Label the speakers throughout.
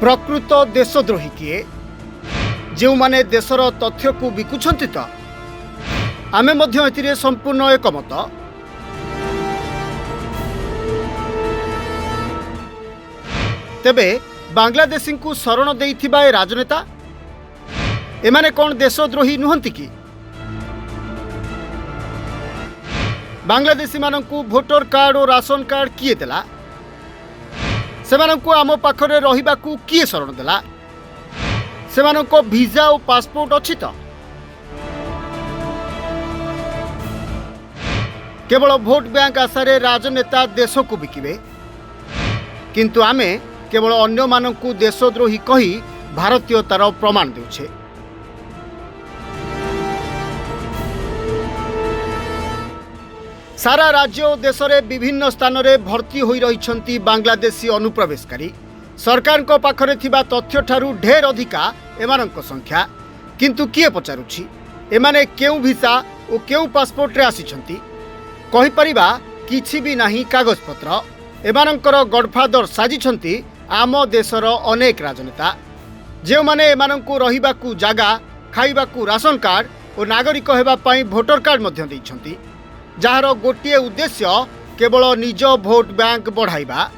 Speaker 1: प्रकृत देशद्रोही किए जो माने देशर तथ्य को बिकुछंती तो आमे मध्य एथिरे संपूर्ण एकमत। तेबे बांग्लादेशी को शरण देइथिबा ए राजनेता एमाने कौन देशद्रोही नुहंती कि? बांग्लादेशी मानंकु भोटर कार्ड और राशन कार्ड किए देला? सेमानंकु आम पाखरे रहिबाकु किए शरण देला? सेमानंको वीजा और पासपोर्ट अछि तो? केवल भोट बैंक आशारे राजनेता देश को बिकिबे, किंतु आमे केवल अन्य मानंकु देशद्रोही कही भारतीयतार प्रमाण देउछे। सारा राज्य और देश में विभिन्न स्थान में भर्ती हो रही बांग्लादेशी अनुप्रवेशकारी। सरकार को पाखरे थिबा तथ्य ठारू ढेर अधिका एमानंक संख्या, किंतु किए पचारुछि एमाने केउ वीसा और केउ पासपोर्ट रे आसिछंती? कहि परिबा किछि भी नाही कागज पत्र। एमानंकर गडफादर साजिछंती आम देशर अनेक राजनेता, जे माने एमानंकु रहिबाकु जागा, खाइबाकु राशन कार्ड और नागरिक हेबा पई भोटर कार्ड मध्य दैछंती, जार गोटे उद्देश्य केवल निज भोट बैंक बढ़ाइबा।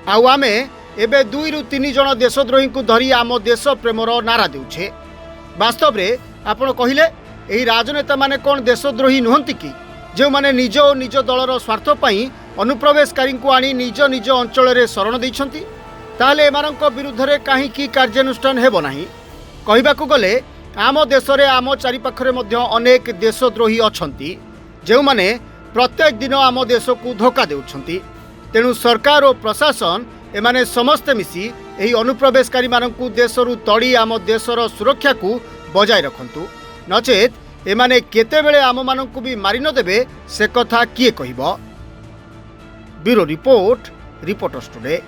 Speaker 1: आउ आमे एबे 2 ରୁ 3 जन देशद्रोही को धरी आम देश प्रेमर नारा देउछे। वास्तव रे आपण कहिले एही राजनेता माने कौन देशद्रोही नुहंती कि, जो माने निज और निज दलर स्वार्थ पई अनुप्रवेशकारी को आनी निज निज अंचल रे शरण दैछंती? ताले एमानंक विरुद्ध रे काहीकि कार्यानुष्ठान हेबो नाही? कहिबाकू गले आम देश रे आम चारिपाखरे मध्य अनेक देशद्रोही अछंती, जो माने प्रत्येक दिन आम देश को धोखा देउछंती। तेणु सरकार और प्रशासन एमाने समस्ते मिसी एही अनुप्रवेशकारी मानकु देशरु तड़ी आम देशर सुरक्षा को बजाय रखंतु, नचेत एमाने केतेबेले आम मानकु भी मारि न देबे से कथा किए कहिबो। Bureau report, Reporters today.